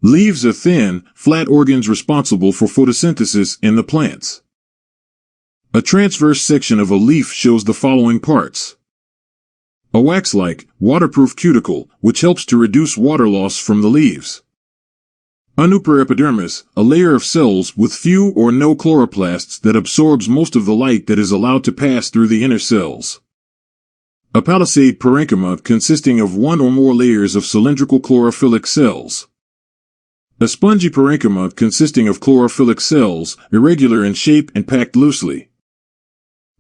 Leaves are thin, flat organs responsible for photosynthesis in the plants. A transverse section of a leaf shows the following parts. A wax-like, waterproof cuticle, which helps to reduce water loss from the leaves. A epidermis, a layer of cells with few or no chloroplasts that absorbs most of the light that is allowed to pass through the inner cells. A palisade parenchyma consisting of one or more layers of cylindrical chlorophyll cells. A spongy parenchyma consisting of chlorophyll cells, irregular in shape and packed loosely.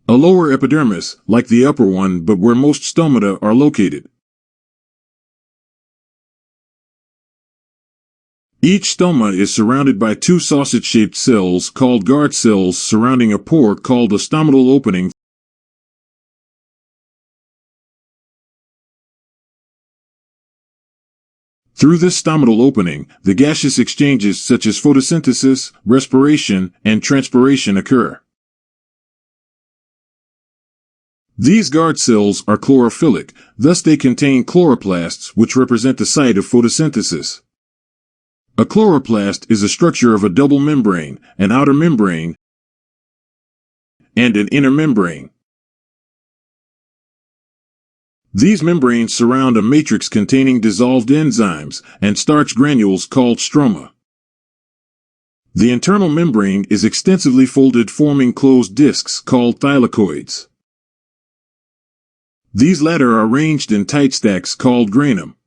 A lower epidermis, like the upper one but where most stomata are located. Each stoma is surrounded by two sausage-shaped cells called guard cells surrounding a pore called a stomatal opening. Through this stomatal opening, the gaseous exchanges such as photosynthesis, respiration, and transpiration occur. These guard cells are chlorophyllic, thus they contain chloroplasts which represent the site of photosynthesis. A chloroplast is a structure of a double membrane, an outer membrane, and an inner membrane. These membranes surround a matrix containing dissolved enzymes and starch granules called stroma. The internal membrane is extensively folded, forming closed discs called thylakoids. These latter are arranged in tight stacks called granum.